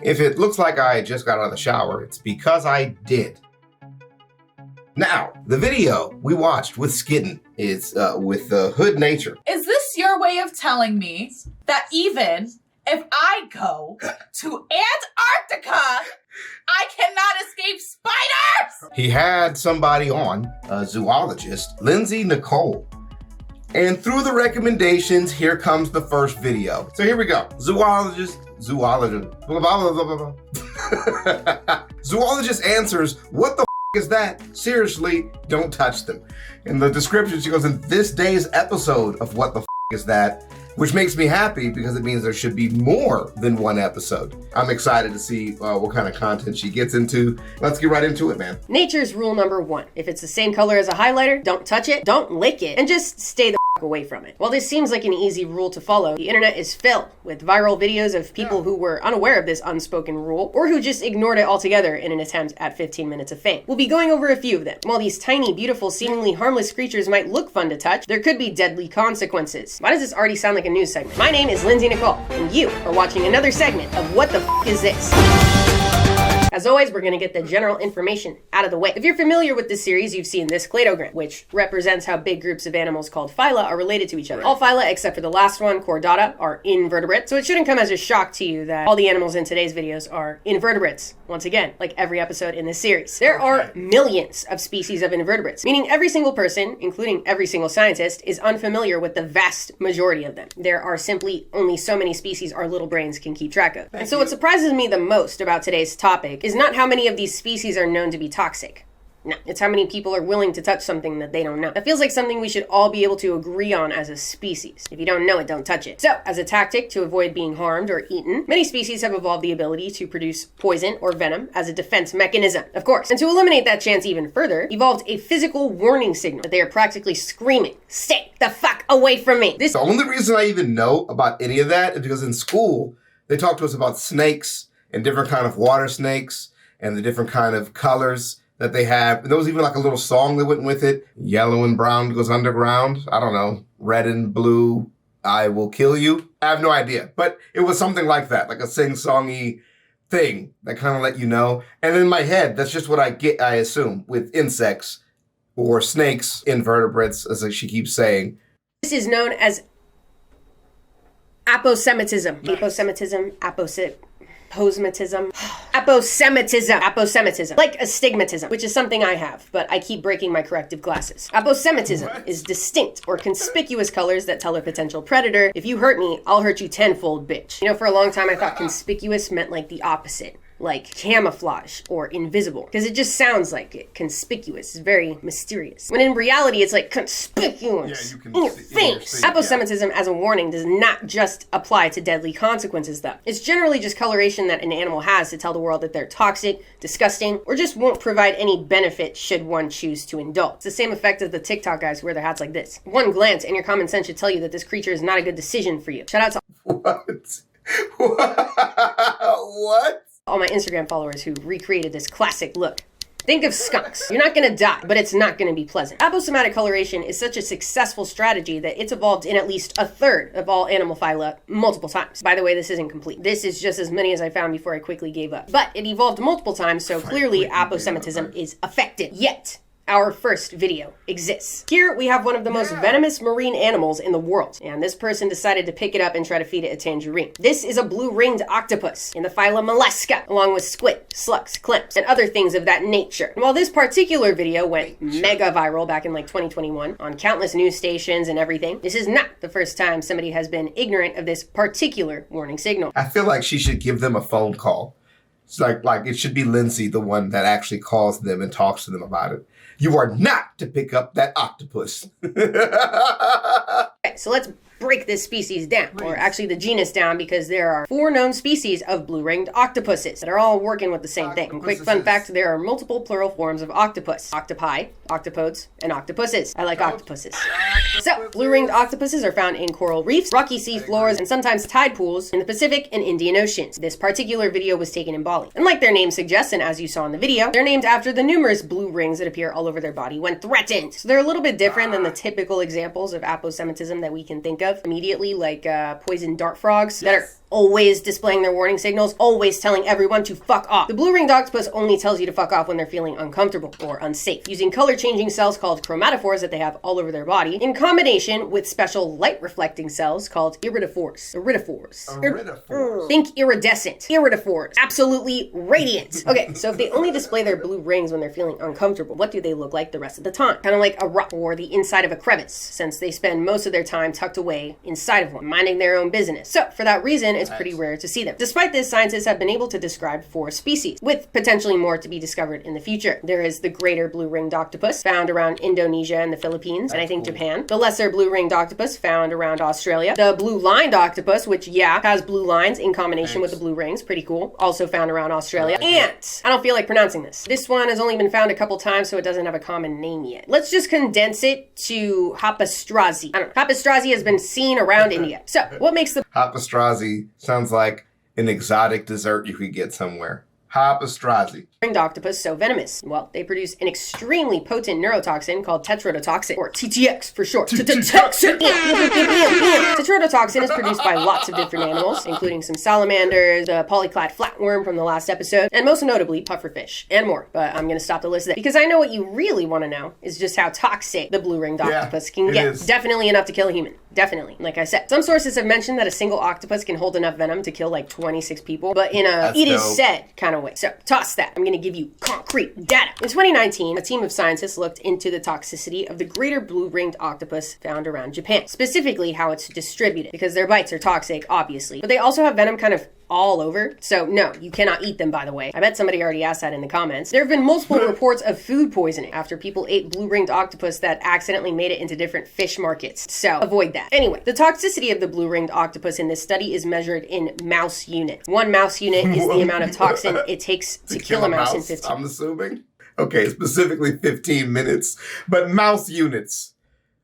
If it looks like I just got out of the shower, it's because I did. Now, the video we watched with Skidden is with Hood Nature. Is this your way of telling me that even if I go to Antarctica, I cannot escape spiders? He had somebody on, a zoologist, Lindsay Nicole. And through the recommendations, here comes the first video. So here we go. Zoologist, blah, blah, blah, blah, blah. Zoologist answers, what the is that? Seriously, don't touch them. In the description, she goes, in this day's episode of What the is that? Which makes me happy because it means there should be more than one episode. I'm excited to see what kind of content she gets into. Let's get right into it, man. Nature's rule number 1. If it's the same color as a highlighter, don't touch it, don't lick it, and just stay the away from it. While this seems like an easy rule to follow, the internet is filled with viral videos of people who were unaware of this unspoken rule or who just ignored it altogether in an attempt at 15 minutes of fame. We'll be going over a few of them. While these tiny, beautiful, seemingly harmless creatures might look fun to touch, there could be deadly consequences. Why does this already sound like a news segment? My name is Lindsay Nicole, and you are watching another segment of What the is this? As always, we're gonna get the general information out of the way. If you're familiar with this series, you've seen this cladogram, which represents how big groups of animals called phyla are related to each other. All phyla, except for the last one, Chordata, are invertebrates, so it shouldn't come as a shock to you that all the animals in today's videos are invertebrates. Once again, like every episode in this series. There are millions of species of invertebrates, meaning every single person, including every single scientist, is unfamiliar with the vast majority of them. There are simply only so many species our little brains can keep track of. And so what surprises me the most about today's topic is not how many of these species are known to be toxic. No, it's how many people are willing to touch something that they don't know. That feels like something we should all be able to agree on as a species. If you don't know it, don't touch it. So, as a tactic to avoid being harmed or eaten, many species have evolved the ability to produce poison or venom as a defense mechanism, of course. And to eliminate that chance even further, evolved a physical warning signal that they are practically screaming, "Stay the fuck away from me!" The only reason I even know about any of that is because in school, they talked to us about snakes and different kind of water snakes and the different kind of colors that they have. And there was even like a little song that went with it. Yellow and brown goes underground. I don't know. Red and blue, I will kill you. I have no idea. But it was something like that, like a sing-songy thing that kind of let you know. And in my head, that's just what I get, I assume, with insects or snakes, invertebrates, as she keeps saying. This is known as aposematism. Nice. Aposematism, like astigmatism, which is something I have, but I keep breaking my corrective glasses. Aposematism is distinct or conspicuous colors that tell a potential predator, if you hurt me, I'll hurt you tenfold, bitch. You know, for a long time I thought conspicuous meant like the opposite, like camouflage or invisible, because it just sounds like it. Conspicuous is very mysterious, when in reality it's like conspicuous in your face. Aposematism as a warning does not just apply to deadly consequences though. It's generally just coloration that an animal has to tell the world that they're toxic, disgusting, or just won't provide any benefit should one choose to indulge. It's the same effect as the TikTok guys who wear their hats like this. One glance and your common sense should tell you that this creature is not a good decision for you. Shout out to What? all my Instagram followers who recreated this classic look. Think of skunks. You're not gonna die, but it's not gonna be pleasant. Aposematic coloration is such a successful strategy that it's evolved in at least a third of all animal phyla multiple times. By the way, this isn't complete. This is just as many as I found before I quickly gave up. But it evolved multiple times, so clearly aposematism is effective. Yet, our first video exists. Here we have one of the most venomous marine animals in the world, and this person decided to pick it up and try to feed it a tangerine. This is a blue-ringed octopus in the phylum Mollusca, along with squid, slugs, clamps, and other things of that nature. And while this particular video went mega viral back in like 2021 on countless news stations and everything, this is not the first time somebody has been ignorant of this particular warning signal. I feel like she should give them a phone call. It's like it should be Lindsay, the one that actually calls them and talks to them about it. You are not to pick up that octopus. Okay, so let's break this species down, or actually the genus down, because there are 4 known species of blue-ringed octopuses that are all working with the same thing. And quick fun fact, there are multiple plural forms of octopus. Octopi, octopodes, and octopuses. I like octopuses. So, blue-ringed octopuses are found in coral reefs, rocky sea floors, and sometimes tide pools in the Pacific and Indian Oceans. This particular video was taken in Bali. And like their name suggests, and as you saw in the video, they're named after the numerous blue rings that appear all over their body when threatened. So they're a little bit different than the typical examples of aposematism that we can think of. of immediately, like poison dart frogs that are always displaying their warning signals, always telling everyone to fuck off. The blue-ringed octopus only tells you to fuck off when they're feeling uncomfortable or unsafe, using color-changing cells called chromatophores that they have all over their body, in combination with special light-reflecting cells called iridophores. Think iridescent. Iridophores. Absolutely radiant. Okay, so if they only display their blue rings when they're feeling uncomfortable, what do they look like the rest of the time? Kind of like a rock or the inside of a crevice, since they spend most of their time tucked away inside of one, minding their own business. So, for that reason, it's pretty rare to see them. Despite this, scientists have been able to describe 4 species, with potentially more to be discovered in the future. There is the greater blue-ringed octopus, found around Indonesia and the Philippines, and I think Japan. The lesser blue-ringed octopus, found around Australia. The blue-lined octopus, which, has blue lines in combination with the blue rings. Pretty cool. Also found around Australia. And, I don't feel like pronouncing this. This one has only been found a couple times, so it doesn't have a common name yet. Let's just condense it to Hapastrazi. I don't know. Hapastrazi has been seen around India. So, what makes the Hapastrazi sounds like an exotic dessert you could get somewhere. Hapastrazi. ringed octopus so venomous? Well, they produce an extremely potent neurotoxin called tetrodotoxin, or TTX for short. Tetrodotoxin is produced by lots of different animals, including some salamanders, the polyclad flatworm from the last episode, and most notably pufferfish, and more. But I'm going to stop the list there, because I know what you really want to know is just how toxic the blue-ringed octopus can get. Definitely enough to kill a human. Definitely. Like I said, some sources have mentioned that a single octopus can hold enough venom to kill like 26 people, but in a it is said kind of way. So toss that. I'm going to give you concrete data. In 2019, a team of scientists looked into the toxicity of the greater blue-ringed octopus found around Japan, specifically how it's distributed, because their bites are toxic, obviously, but they also have venom kind of all over. So no, you cannot eat them, by the way. I bet somebody already asked that in the comments. There have been multiple reports of food poisoning after people ate blue-ringed octopus that accidentally made it into different fish markets. So avoid that. Anyway, the toxicity of the blue-ringed octopus in this study is measured in mouse units. 1 mouse unit is the amount of toxin it takes to kill a mouse in 15. I'm assuming. Okay, specifically 15 minutes, but mouse units.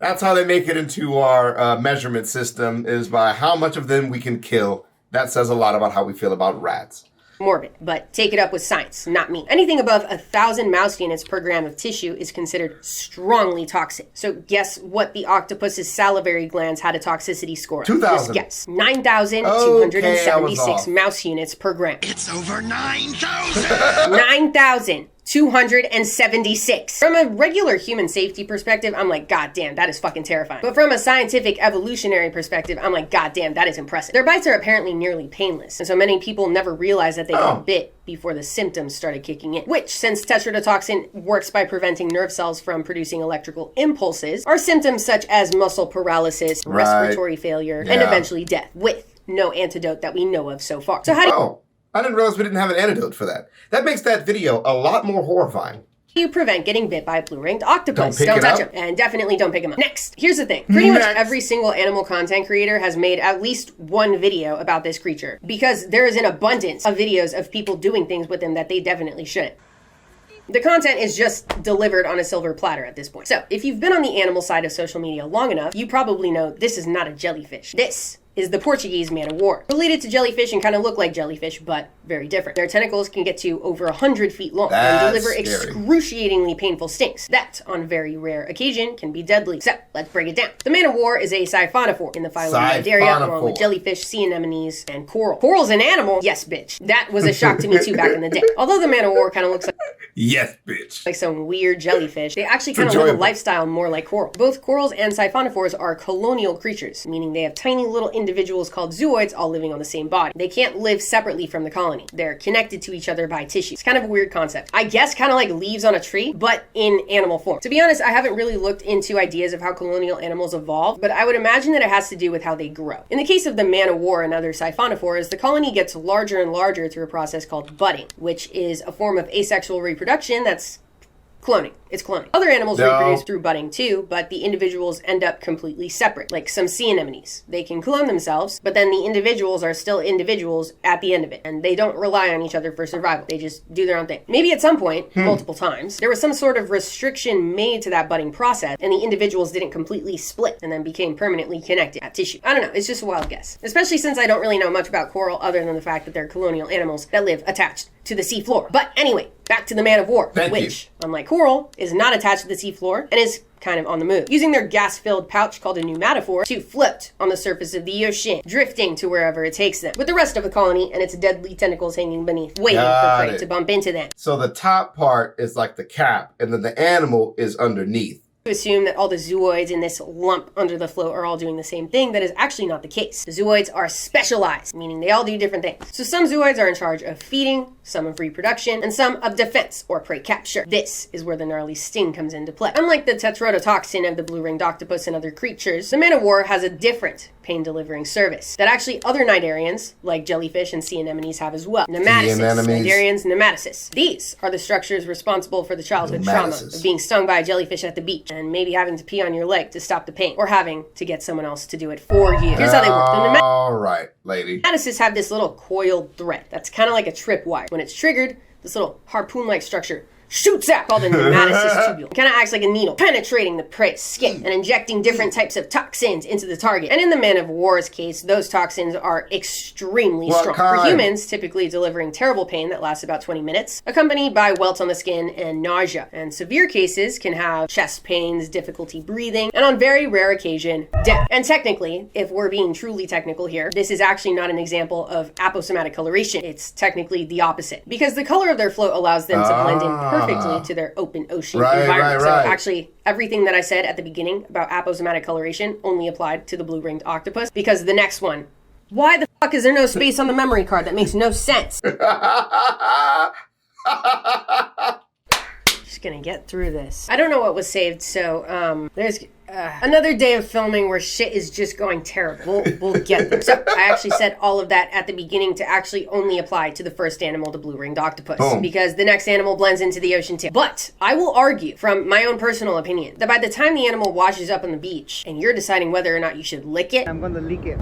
That's how they make it into our measurement system, is by how much of them we can kill. That says a lot about how we feel about rats. Morbid, but take it up with science, not me. Anything above 1,000 mouse units per gram of tissue is considered strongly toxic. So guess what the octopus's salivary glands had a toxicity score of? 2,000. Just guess. 9,276 mouse units per gram. It's over 9,000! 9,276. From a regular human safety perspective, I'm like, God damn, that is fucking terrifying. But from a scientific evolutionary perspective, I'm like, God damn, that is impressive. Their bites are apparently nearly painless, and so many people never realize that they got bit before the symptoms started kicking in. Which, since tetrodotoxin works by preventing nerve cells from producing electrical impulses, are symptoms such as muscle paralysis, respiratory failure, and eventually death, with no antidote that we know of so far. So how do I didn't realize we didn't have an antidote for that. That makes that video a lot more horrifying. you prevent getting bit by a blue-ringed octopus? Don't touch them. And definitely don't pick them up. Next, here's the thing. Pretty much every single animal content creator has made at least one video about this creature, because there is an abundance of videos of people doing things with them that they definitely shouldn't. The content is just delivered on a silver platter at this point. So, if you've been on the animal side of social media long enough, you probably know this is not a jellyfish. This is the Portuguese man-of-war. Related to jellyfish and kind of look like jellyfish, but very different. Their tentacles can get to over 100 feet long and deliver excruciatingly painful stings. That, on very rare occasion, can be deadly. So, let's break it down. The man-of-war is a siphonophore in the phylum Cnidaria, along with jellyfish, sea anemones, and coral. Coral's an animal? Yes, bitch. That was a shock to me too back in the day. Although the man-of-war kind of looks like yes, bitch. Like some weird jellyfish, they actually kind of live a lifestyle more like coral. Both corals and siphonophores are colonial creatures, meaning they have tiny little individuals called zooids all living on the same body. They can't live separately from the colony. They're connected to each other by tissue. It's kind of a weird concept. I guess kind of like leaves on a tree, but in animal form. To be honest, I haven't really looked into ideas of how colonial animals evolve, but I would imagine that it has to do with how they grow. In the case of the man-of-war and other siphonophores, the colony gets larger and larger through a process called budding, which is a form of asexual reproduction that's cloning. It's cloning. Other animals reproduce through budding too, but the individuals end up completely separate, like some sea anemones. They can clone themselves, but then the individuals are still individuals at the end of it, and they don't rely on each other for survival. They just do their own thing. Maybe at some point, multiple times, there was some sort of restriction made to that budding process, and the individuals didn't completely split and then became permanently connected at tissue. I don't know, it's just a wild guess. Especially since I don't really know much about coral other than the fact that they're colonial animals that live attached to the seafloor. But anyway, back to the man-of-war, which, unlike coral, is not attached to the seafloor and is kind of on the move, using their gas-filled pouch called a pneumatophore to float on the surface of the ocean, drifting to wherever it takes them, with the rest of the colony and its deadly tentacles hanging beneath, waiting for prey to bump into them. So the top part is like the cap, and then the animal is underneath. To assume that all the zooids in this lump under the float are all doing the same thing. That is actually not the case. The zooids are specialized, meaning they all do different things. So some zooids are in charge of feeding, some of reproduction, and some of defense or prey capture. This is where the gnarly sting comes into play. Unlike the tetrodotoxin of the blue-ringed octopus and other creatures, the man-of-war has a different pain-delivering service that actually other cnidarians, like jellyfish and sea anemones, have as well. Nematocysts, cnidarians, nematocysts. These are the structures responsible for the childhood trauma of being stung by a jellyfish at the beach and maybe having to pee on your leg to stop the pain, or having to get someone else to do it for you. Here's how they work. All right, lady. Nematocysts have this little coiled thread that's kind of like a tripwire. When it's triggered, this little harpoon-like structure shoots out, called the nematocys tubule. It kind of acts like a needle, penetrating the prey's skin and injecting different types of toxins into the target. And in the man-of-war's case, those toxins are extremely strong. For humans, typically delivering terrible pain that lasts about 20 minutes, accompanied by welts on the skin and nausea. And severe cases can have chest pains, difficulty breathing, and on very rare occasion, death. And technically, if we're being truly technical here, this is actually not an example of aposematic coloration. It's technically the opposite, because the color of their float allows them to blend in perfectly to their open ocean environment. So actually, everything that I said at the beginning about aposematic coloration only applied to the blue-ringed octopus, because the next one, why the fuck is there no space on the memory card? That makes no sense. Just gonna get through this. I don't know what was saved, so there's another day of filming where shit is just going terrible. We'll get there. So I actually said all of that at the beginning to actually only apply to the first animal, the blue-ringed octopus, because the next animal blends into the ocean too. But I will argue, from my own personal opinion, that by the time the animal washes up on the beach and you're deciding whether or not you should lick it, I'm gonna lick it.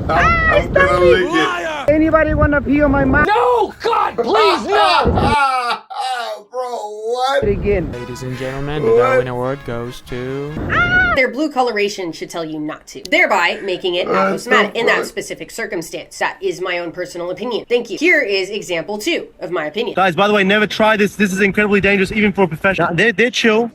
I'm gonna lick it. Anybody wanna pee on my mouth? No! God, please, no! Bro, what? Again. Ladies and gentlemen, the Darwin Award goes to... their blue coloration should tell you not to, thereby making it aposematic in that specific circumstance. That is my own personal opinion. Thank you. Here is example 2 of my opinion. Guys, by the way, never try this. This is incredibly dangerous, even for a professional. They're chill.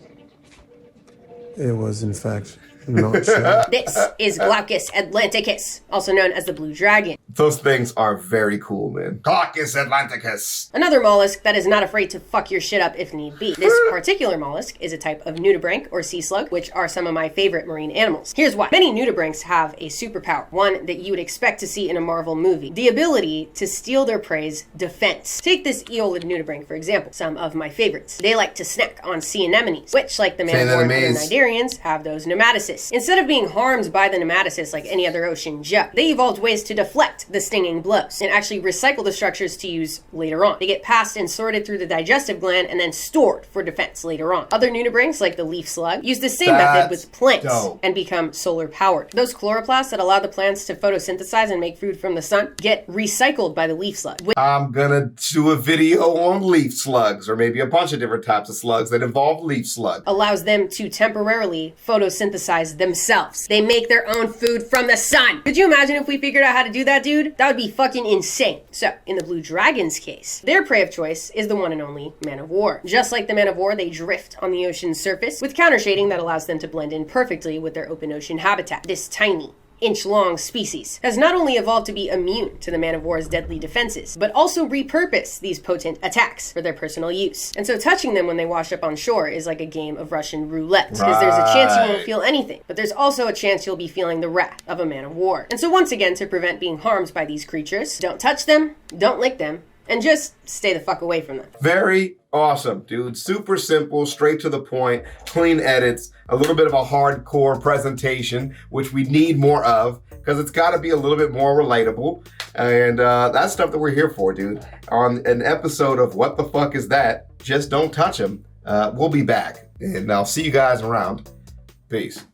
It was, in fact, not sure. This is Glaucus atlanticus, also known as the blue dragon. Those things are very cool, man. Glaucus atlanticus. Another mollusk that is not afraid to fuck your shit up if need be. This particular mollusk is a type of nudibranch or sea slug, which are some of my favorite marine animals. Here's why. Many nudibranchs have a superpower, one that you would expect to see in a Marvel movie: the ability to steal their prey's defense. Take this eolid nudibranch, for example, some of my favorites. They like to snack on sea anemones, which, like the man-of-war and the cnidarians, have those nematocysts. Instead of being harmed by the nematocysts like any other ocean jug, they evolved ways to deflect the stinging blows and actually recycle the structures to use later on. They get passed and sorted through the digestive gland and then stored for defense later on. Other nudibranchs, like the leaf slug, use the same method with plants and become solar powered. Those chloroplasts that allow the plants to photosynthesize and make food from the sun get recycled by the leaf slug. I'm gonna do a video on leaf slugs, or maybe a bunch of different types of slugs that involve leaf slug. Allows them to temporarily photosynthesize themselves. They make their own food from the sun. Could you imagine if we figured out how to do that, dude? That would be fucking insane. So, in the blue dragon's case, their prey of choice is the one and only man-of-war. Just like the man-of-war, they drift on the ocean's surface with counter shading that allows them to blend in perfectly with their open ocean habitat. This tiny, inch-long species has not only evolved to be immune to the man-of-war's deadly defenses, but also repurpose these potent attacks for their personal use. And so touching them when they wash up on shore is like a game of Russian roulette, because there's a chance you won't feel anything, but there's also a chance you'll be feeling the wrath of a man-of-war. And so once again, to prevent being harmed by these creatures, don't touch them, don't lick them, and just stay the fuck away from them. Very awesome, dude. Super simple, straight to the point, clean edits, a little bit of a hardcore presentation, which we need more of, because it's got to be a little bit more relatable. And that's stuff that we're here for, dude. On an episode of What the Fuck Is That? Just don't touch them. We'll be back, and I'll see you guys around. Peace.